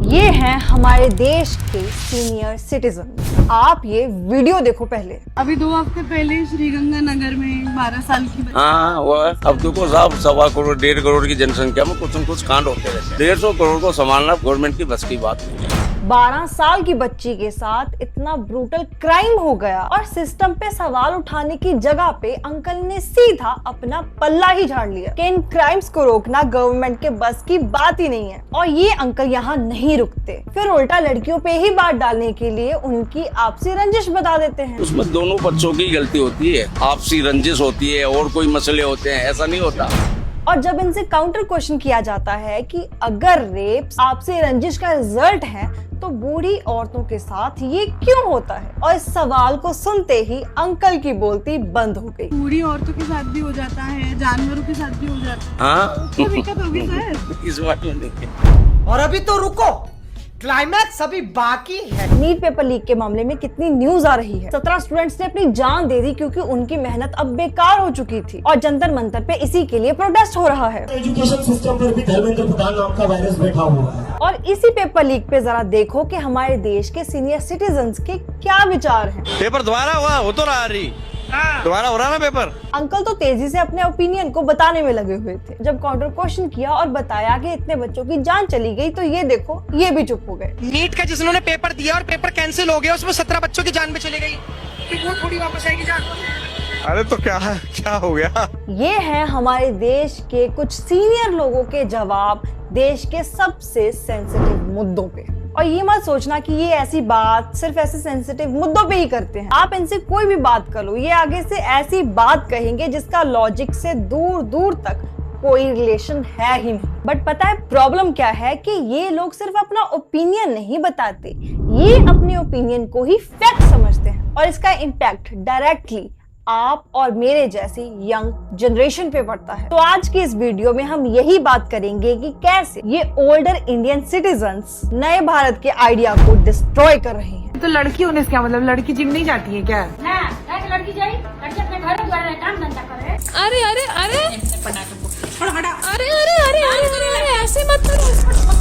ये हैं हमारे देश के सीनियर सिटीजन। आप ये वीडियो देखो पहले। अभी 2 हफ्ते पहले श्रीगंगानगर में 12 साल की बच्ची। हाँ वो अब देखो साहब 1.25 करोड़ 1.5 करोड़ की जनसंख्या में कुछ न कुछ कांड होते रहते हैं। 150 करोड़ को संभालना गवर्नमेंट की बस की बात नहीं है। 12 साल की बच्ची के साथ इतना ब्रूटल क्राइम हो गया और सिस्टम पे सवाल उठाने की जगह पे अंकल ने सीधा अपना पल्ला ही झाड़ लिया कि इन क्राइम्स को रोकना गवर्नमेंट के बस की बात ही नहीं है। और ये अंकल यहाँ नहीं रुकते, फिर उल्टा लड़कियों पे ही बात डालने के लिए उनकी आपसी रंजिश बता देते हैं। उसमें दोनों बच्चों की गलती होती है, आपसी रंजिश होती है और कोई मसले होते हैं, ऐसा नहीं होता। और जब इनसे काउंटर क्वेश्चन किया जाता है कि अगर रेप आपसे रंजिश का रिजल्ट है तो बूढ़ी औरतों के साथ ये क्यों होता है, और इस सवाल को सुनते ही अंकल की बोलती बंद हो गई। बूढ़ी औरतों के साथ भी हो जाता है, जानवरों के साथ भी हो जाता है। हाँ तो दिक्कत होगी सर। इस बात में देखिए। और अभी तो रुको, क्लाइमैक्स अभी बाकी है। नीट पेपर लीक के मामले में कितनी न्यूज आ रही है। 17 स्टूडेंट्स ने अपनी जान दे दी क्योंकि उनकी मेहनत अब बेकार हो चुकी थी और जंतर मंतर पे इसी के लिए प्रोटेस्ट हो रहा है। एजुकेशन सिस्टम पर भी धर्मेंद्र प्रधान नाम का वायरस बैठा हुआ है। और इसी पेपर लीक पे जरा देखो कि हमारे देश के सीनियर सिटीजन्स के क्या विचार हैं। पेपर दोबारा हुआ हो तो रहा रही दोबारा हो रहा ना पेपर। अंकल तो तेजी से अपने ओपिनियन को बताने में लगे हुए थे। जब काउंटर क्वेश्चन किया और बताया कि इतने बच्चों की जान चली गई तो ये देखो ये भी चुप हो गए। नीट का जिन्होंने पेपर दिया और पेपर कैंसिल हो गया उसमें 17 बच्चों की जान भी चली गई, फिर वो थोड़ी वापस आएगी जान। अरे तो क्या हो गया। ये है हमारे देश के कुछ सीनियर लोगों के जवाब देश के सबसे सेंसिटिव मुद्दों पे। और ये मत सोचना कि ये ऐसी बात सिर्फ ऐसे सेंसिटिव मुद्दों पे ही करते हैं। आप इनसे कोई भी बात कर लो, ये आगे से ऐसी बात कहेंगे जिसका लॉजिक से दूर दूर तक कोई रिलेशन है ही नहीं। बट पता है प्रॉब्लम क्या है कि ये लोग सिर्फ अपना ओपिनियन नहीं बताते, ये अपने ओपिनियन को ही फैक्ट समझते हैं और इसका इम्पैक्ट डायरेक्टली आप और मेरे जैसी यंग जनरेशन पे पड़ता है। तो आज की इस वीडियो में हम यही बात करेंगे कि कैसे ये ओल्डर इंडियन सिटीजन्स नए भारत के आइडिया को डिस्ट्रॉय कर रहे हैं। तो लड़की होने से क्या मतलब, लड़की जिम नहीं जाती है क्या? लड़की जाए, लड़की अपने घर द्वारा काम धंधा करे। अरे अरे अरे अरे अरे अरे अरे ऐसे मत करो।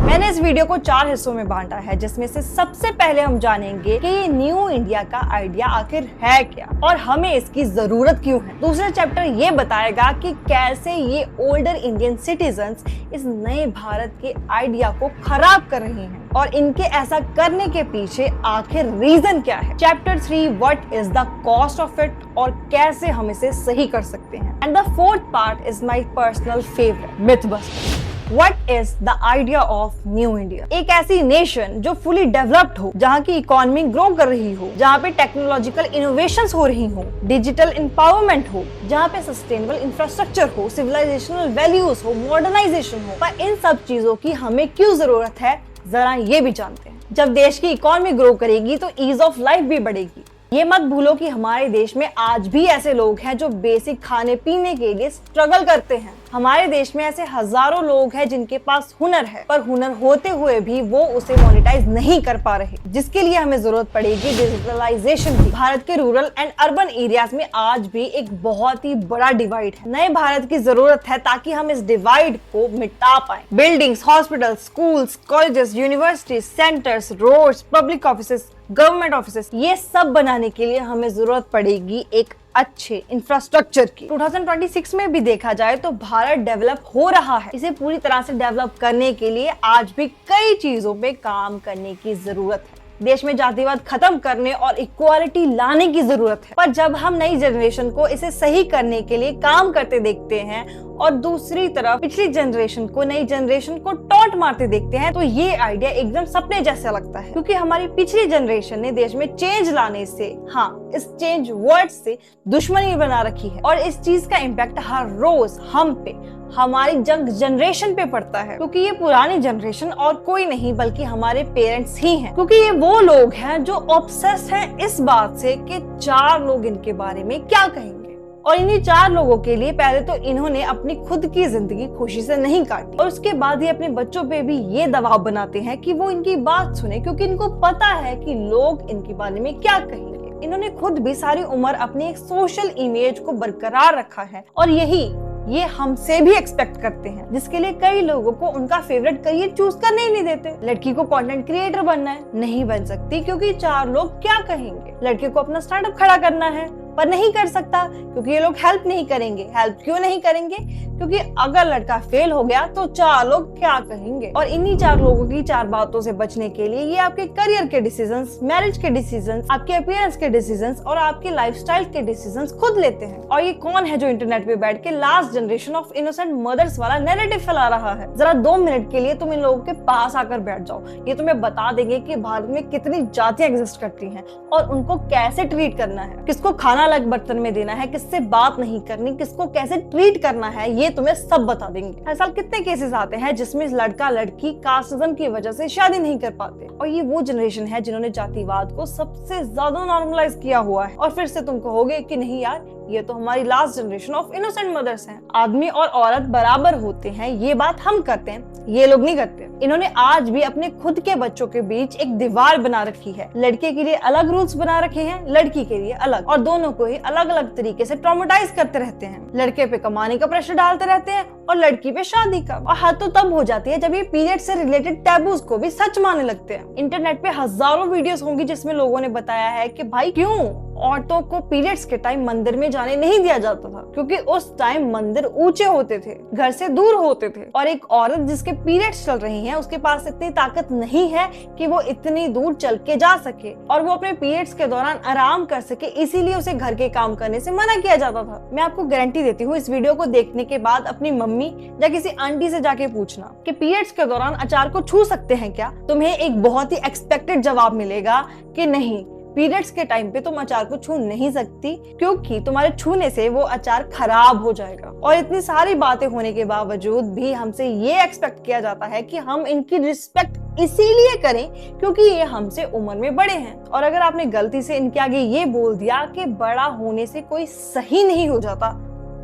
मैंने इस वीडियो को 4 हिस्सों में बांटा है, जिसमें से सबसे पहले हम जानेंगे कि ये न्यू इंडिया का आइडिया आखिर है क्या और हमें इसकी जरूरत क्यों है। दूसरा चैप्टर ये बताएगा कि कैसे ये ओल्डर इंडियन सिटीजन्स इस नए भारत के आइडिया को खराब कर रहे हैं और इनके ऐसा करने के पीछे आखिर रीजन क्या है। Chapter 3 what is the cost of it और कैसे हम इसे सही कर सकते हैं। And the fourth part is my personal favourite, mythbuster. What is the idea of New India? एक ऐसी नेशन जो फुली डेवलप्ड हो, जहाँ की इकोनॉमी ग्रो कर रही हो, जहाँ पे टेक्नोलॉजिकल इनोवेशंस हो रही हो, डिजिटल एम्पावरमेंट हो, जहाँ पे सस्टेनेबल इंफ्रास्ट्रक्चर हो, सिविलाइजेशनल वैल्यूज हो, मॉडर्नाइजेशन हो। पर इन सब चीजों की हमें क्यों जरूरत है, जरा ये भी जानते हैं। जब देश की इकोनॉमी ग्रो करेगी तो ईज ऑफ लाइफ भी बढ़ेगी। ये मत भूलो कि हमारे देश में आज भी ऐसे लोग हैं जो बेसिक खाने पीने के लिए स्ट्रगल करते हैं। हमारे देश में ऐसे हजारों लोग हैं जिनके पास हुनर है, पर हुनर होते हुए भी वो उसे मोनेटाइज नहीं कर पा रहे, जिसके लिए हमें जरूरत पड़ेगी डिजिटलाइजेशन की। भारत के रूरल एंड अर्बन एरियाज में आज भी एक बहुत ही बड़ा डिवाइड है। नए भारत की जरूरत है ताकि हम इस डिवाइड को मिटा पाए। Buildings, hospital, schools, colleges, universities, centres, roads, public offices, government offices, ये सब बनाने के लिए हमें जरूरत पड़ेगी एक अच्छे इंफ्रास्ट्रक्चर की। 2026 में भी देखा जाए तो भारत डेवलप हो रहा है। इसे पूरी तरह से डेवलप करने के लिए आज भी कई चीजों पे काम करने की जरूरत है। देश में जातिवाद खत्म करने और इक्वालिटी लाने की जरूरत है। पर जब हम नई जनरेशन को इसे सही करने के लिए काम करते देखते हैं और दूसरी तरफ पिछली जनरेशन को नई जनरेशन को टॉन्ट मारते देखते हैं, तो ये आइडिया एकदम सपने जैसा लगता है। क्योंकि हमारी पिछली जनरेशन ने देश में चेंज लाने से, हाँ, इस चेंज वर्ड से दुश्मनी बना रखी है और इस चीज का इम्पैक्ट हर रोज हम पे, हमारी जंग जनरेशन पे पड़ता है। क्योंकि ये पुरानी जनरेशन और कोई नहीं बल्कि हमारे पेरेंट्स ही हैं। क्योंकि ये वो लोग हैं जो ऑब्सेस्ड हैं इस बात से कि 4 लोग इनके बारे में क्या कहेंगे। और इन्हीं 4 लोगों के लिए पहले तो इन्होंने अपनी खुद की जिंदगी खुशी से नहीं काटी और उसके बाद ये अपने बच्चों पे भी ये दबाव बनाते हैं कि वो इनकी बात सुने, क्योंकि इनको पता है कि लोग इनके बारे में क्या कहेंगे। इन्होंने खुद भी सारी उम्र अपनी एक सोशल इमेज को बरकरार रखा है और यही ये हमसे भी एक्सपेक्ट करते हैं, जिसके लिए कई लोगों को उनका फेवरेट करियर चूज करने ही नहीं देते। लड़की को कंटेंट क्रिएटर बनना है, नहीं बन सकती क्योंकि 4 लोग क्या कहेंगे। लड़के को अपना स्टार्टअप खड़ा करना है पर नहीं कर सकता क्योंकि ये लोग हेल्प नहीं करेंगे। हेल्प क्यों नहीं करेंगे? क्योंकि अगर लड़का फेल हो गया तो 4 लोग क्या कहेंगे। और इन्हीं 4 लोगों की 4 बातों से बचने के लिए ये आपके करियर के डिसीजंस, मैरिज के डिसीजंस, आपके अपीयरेंस के डिसीजंस और आपके लाइफस्टाइल के डिसीजंस खुद लेते हैं। और ये कौन है जो इंटरनेट पे बैठ के last generation of innocent mothers वाला नैरेटिव फैला रहा है? जरा 2 मिनट के लिए तुम इन लोगों के पास आकर बैठ जाओ, ये तुम्हें बता देंगे कि भारत में कितनी जातियां एग्जिस्ट करती हैं और उनको कैसे ट्रीट करना है, किसको खाना अलग बर्तन में देना है, किससे बात नहीं करनी, किसको कैसे ट्रीट करना है, ये तुम्हें सब बता देंगे। हर साल कितने केसेस आते हैं जिसमें लड़का लड़की कास्टिज्म की वजह से शादी नहीं कर पाते। और ये वो जनरेशन है जिन्होंने जातिवाद को सबसे ज्यादा नॉर्मलाइज किया हुआ है। और फिर से तुम कहोगे कि नहीं यार, ये तो हमारी last generation of innocent mothers हैं। आदमी और औरत बराबर होते हैं, ये बात हम करते हैं, ये लोग नहीं करते। इन्होंने आज भी अपने खुद के बच्चों के बीच एक दीवार बना रखी है। लड़के के लिए अलग रूल्स बना रखे हैं, लड़की के लिए अलग, और दोनों को ही अलग अलग तरीके से ट्रॉमेटाइज करते रहते हैं। लड़के पे कमाने का प्रेशर डालते रहते हैं और लड़की पे शादी का। और हद तो तब हो जाती है जब ये पीरियड से रिलेटेड टैबूज को भी सच मानने लगते हैं। इंटरनेट पे हजारों वीडियोस होंगी जिसमें लोगों ने बताया है कि भाई क्यों औरतों को पीरियड्स के टाइम मंदिर में जाने नहीं दिया जाता था, क्योंकि उस टाइम मंदिर ऊंचे होते थे, घर से दूर होते थे, और एक औरत जिसके पीरियड्स चल रही हैं उसके पास इतनी ताकत नहीं है कि वो इतनी दूर चल के जा सके और वो अपने पीरियड्स के दौरान आराम कर सके, इसीलिए उसे घर के काम करने से मना किया जाता था। मैं आपको गारंटी देती हूँ, इस वीडियो को देखने के बाद अपनी मम्मी या किसी आंटी से जाके पूछना कि पीरियड्स के दौरान अचार को छू सकते हैं क्या, तुम्हें एक बहुत ही एक्सपेक्टेड जवाब मिलेगा कि नहीं, पीरियड्स के टाइम पे तुम अचार को छू नहीं सकती क्योंकि तुम्हारे छूने से वो अचार खराब हो जाएगा। और इतनी सारी बातें होने के बावजूद भी हमसे ये एक्सपेक्ट किया जाता है कि हम इनकी रिस्पेक्ट इसीलिए करें क्योंकि ये हमसे उम्र में बड़े हैं। और अगर आपने गलती से इनके आगे ये बोल दिया कि बड़ा होने से कोई सही नहीं हो जाता,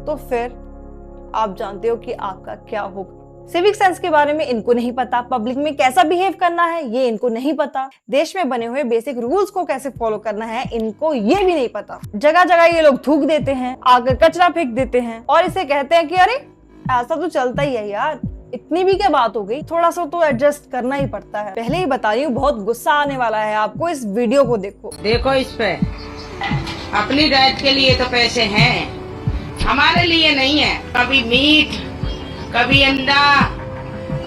तो फिर आप जानते हो कि आपका क्या होगा। सिविक सेंस के बारे में इनको नहीं पता, पब्लिक में कैसा बिहेव करना है ये इनको नहीं पता, देश में बने हुए बेसिक रूल्स को कैसे फॉलो करना है इनको ये भी नहीं पता। जगह जगह ये लोग थूक देते हैं, आकर कचरा फेंक देते हैं और इसे कहते हैं कि अरे ऐसा तो चलता ही है यार, इतनी भी क्या बात हो गई, थोड़ा सा तो एडजस्ट करना ही पड़ता है। पहले ही बता रही हूँ, बहुत गुस्सा आने वाला है आपको, इस वीडियो को देखो इस पे अपनी डाइट के लिए तो पैसे हैं, हमारे लिए नहीं है। कभी मीट, कभी अंडा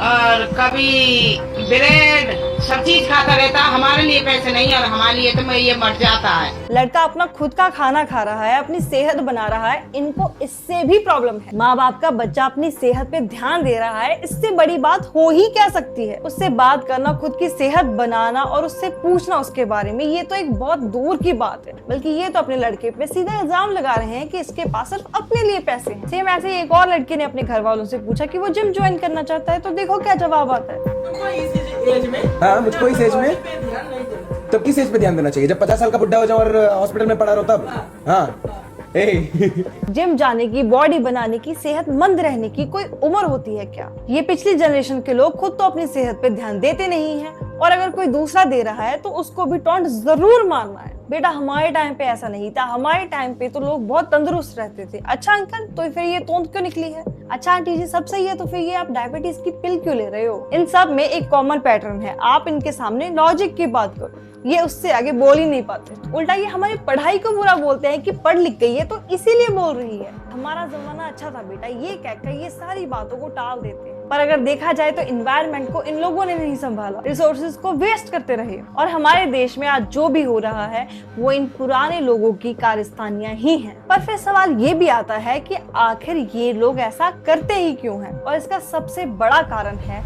और कभी ब्रेड, सब चीज खाता रहता, हमारे लिए पैसे नहीं और हमारे लिए तो ये मर जाता है। लड़का अपना खुद का खाना खा रहा है, अपनी सेहत बना रहा है, इनको इससे भी प्रॉब्लम है। माँ बाप का बच्चा अपनी सेहत पे ध्यान दे रहा है, इससे बड़ी बात हो ही क्या सकती है। उससे बात करना, खुद की सेहत बनाना और उससे पूछना उसके बारे में, ये तो एक बहुत दूर की बात है। बल्कि ये तो अपने लड़के पे सीधा इल्जाम लगा रहे हैं कि इसके पास सिर्फ अपने लिए पैसे हैं। सेम ऐसे एक और लड़के ने अपने घर वालों से पूछा कि वो जिम ज्वाइन करना चाहता है, तो देखो क्या जवाब आता है। हाँ, मुझको इस एज में, तब किस एज पे ध्यान देना चाहिए? जब 50 साल का बुढ़ा हो जाऊं और हॉस्पिटल में पड़ा रहो तब? हाँ। जिम जाने की, बॉडी बनाने की, सेहतमंद रहने की कोई उम्र होती है क्या? ये पिछली जनरेशन के लोग खुद तो अपनी सेहत पे ध्यान देते नहीं हैं और अगर कोई दूसरा दे रहा है तो उसको भी टॉन्ट जरूर मारना है। बेटा हमारे टाइम पे ऐसा नहीं था, हमारे टाइम पे तो लोग बहुत तंदुरुस्त रहते थे। अच्छा अंकल, तो फिर ये तोंद क्यों निकली है? अच्छा आंटी जी, सब सही है, तो फिर ये आप डायबिटीज की पिल क्यों ले रहे हो? इन सब में एक कॉमन पैटर्न है, आप इनके सामने लॉजिक की बात करो, ये उससे आगे बोल ही नहीं पाते। उल्टा ये हमारी पढ़ाई को बुरा बोलते हैं कि पढ़ लिख गई है तो इसीलिए बोल रही है। हमारा जमाना अच्छा था बेटा, ये कहकर ये सारी बातों को टाल देते हैं। पर अगर देखा जाए तो एनवायरनमेंट को इन लोगों ने नहीं संभाला, रिसोर्सेज को वेस्ट करते रहे और हमारे देश में आज जो भी हो रहा है वो इन पुराने लोगों की कारस्तानियां ही हैं। पर फिर सवाल ये भी आता है कि आखिर ये लोग ऐसा करते ही क्यों हैं? और इसका सबसे बड़ा कारण है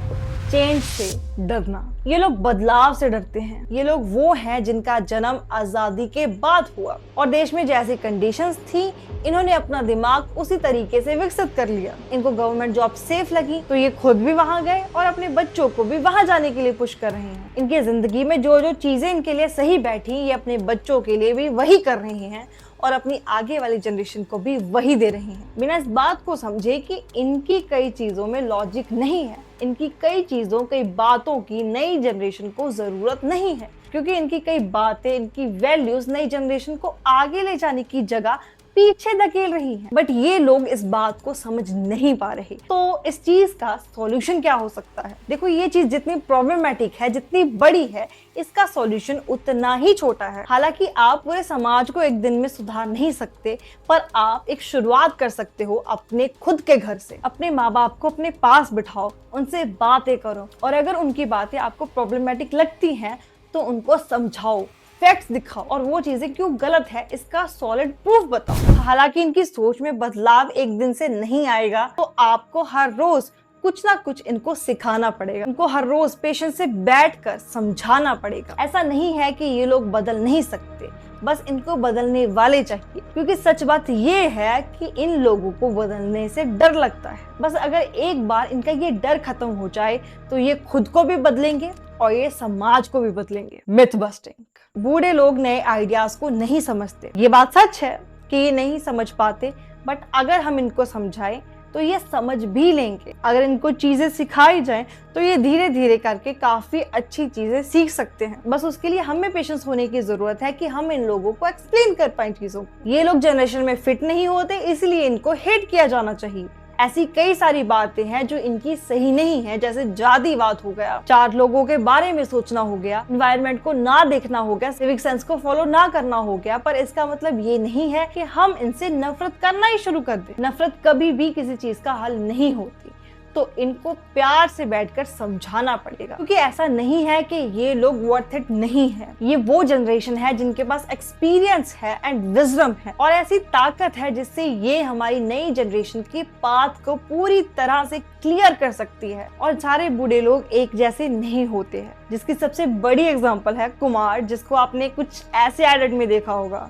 चेंज से डरना। ये लोग बदलाव से डरते हैं। ये लोग वो हैं जिनका जन्म आजादी के बाद हुआ और देश में जैसी कंडीशंस थी इन्होंने अपना दिमाग उसी तरीके से विकसित कर लिया। इनको गवर्नमेंट जॉब सेफ लगी तो ये खुद भी वहां गए और अपने बच्चों को भी वहां जाने के लिए पुश कर रहे हैं। इनकी जिंदगी में जो जो चीजें इनके लिए सही बैठी ये अपने बच्चों के लिए भी वही कर रहे हैं और अपनी आगे वाली जनरेशन को भी वही दे रही हैं, बिना इस बात को समझे कि इनकी कई चीजों में लॉजिक नहीं है, इनकी कई चीजों, कई बातों की नई जनरेशन को जरूरत नहीं है, क्योंकि इनकी कई बातें, इनकी वैल्यूज नई जनरेशन को आगे ले जाने की जगह पीछे धकेल रही हैं। बट ये लोग इस बात को समझ नहीं पा रहे। तो इस चीज का सॉल्यूशन क्या हो सकता है? देखो, ये चीज जितनी प्रॉब्लमेटिक है, जितनी बड़ी है, इसका सॉल्यूशन उतना ही छोटा है। हालांकि आप पूरे समाज को एक दिन में सुधार नहीं सकते, पर आप एक शुरुआत कर सकते हो अपने खुद के घर से। अपने माँ बाप को अपने पास बिठाओ, उनसे बातें करो, और अगर उनकी बातें आपको प्रॉब्लमेटिक लगती हैं तो उनको समझाओ, फैक्ट्स दिखाओ, और वो चीजें क्यों गलत है इसका सॉलिड प्रूफ बताओ। हालांकि इनकी सोच में बदलाव एक दिन से नहीं आएगा, तो आपको हर रोज कुछ ना कुछ इनको सिखाना पड़ेगा। इनको हर रोज पेशेंस से बैठकर समझाना पड़ेगा। ऐसा नहीं है कि ये लोग बदल नहीं सकते, बस इनको बदलने वाले चाहिए। क्योंकि सच बात ये है कि इन लोगों को बदलने से डर लगता है। बस अगर एक बार इनका ये डर खत्म हो जाए तो ये खुद को भी बदलेंगे और ये समाज को भी बदलेंगे। Myth busting. बूढ़े लोग नए आइडियाज को नहीं समझते, ये बात सच है कि ये नहीं समझ पाते, बट अगर हम इनको समझाएं तो ये समझ भी लेंगे। अगर इनको चीजें सिखाई जाएं तो ये धीरे धीरे करके काफी अच्छी चीजें सीख सकते हैं। बस उसके लिए हमें पेशेंस होने की जरूरत है कि हम इन लोगों को एक्सप्लेन कर पाएं चीजों को। ये लोग जनरेशन में फिट नहीं होते, इसलिए इनको हेट किया जाना चाहिए। ऐसी कई सारी बातें हैं जो इनकी सही नहीं है, जैसे जातिवाद हो गया, 4 लोगों के बारे में सोचना हो गया, एनवायरनमेंट को ना देखना हो गया, सिविक सेंस को फॉलो ना करना हो गया। पर इसका मतलब ये नहीं है कि हम इनसे नफरत करना ही शुरू कर दें। नफरत कभी भी किसी चीज का हल नहीं होती, तो इनको प्यार से बैठकर समझाना पड़ेगा। क्योंकि ऐसा नहीं है कि ये लोग वर्थ इट नहीं है। ये वो जनरेशन है जिनके पास एक्सपीरियंस है एंड विजडम है, और ऐसी ताकत है जिससे ये हमारी नई जनरेशन की पाथ को पूरी तरह से क्लियर कर सकती है। और सारे बूढ़े लोग एक जैसे नहीं होते हैं, जिसकी सबसे बड़ी एग्जाम्पल है कुमार, जिसको आपने कुछ ऐसे एडेड में देखा होगा।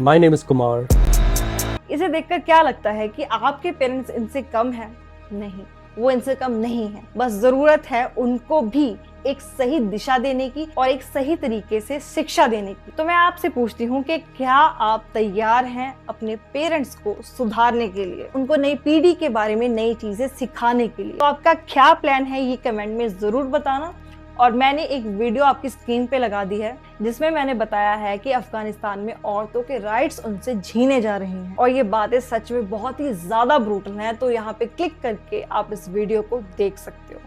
My name is Kumar. इसे देखकर क्या लगता है कि आपके पेरेंट्स इनसे कम है? नहीं, वो इनसे कम नहीं है। बस जरूरत है उनको भी एक सही दिशा देने की और एक सही तरीके से शिक्षा देने की। तो मैं आपसे पूछती हूँ कि क्या आप तैयार हैं अपने पेरेंट्स को सुधारने के लिए, उनको नई पीढ़ी के बारे में नई चीजें सिखाने के लिए? तो आपका क्या प्लान है ये कमेंट में जरूर बताना। और मैंने एक वीडियो आपकी स्क्रीन पे लगा दी है जिसमें मैंने बताया है कि अफगानिस्तान में औरतों के राइट्स उनसे छीने जा रहे हैं, और ये बातें सच में बहुत ही ज्यादा ब्रूटल हैं। तो यहाँ पे क्लिक करके आप इस वीडियो को देख सकते हो।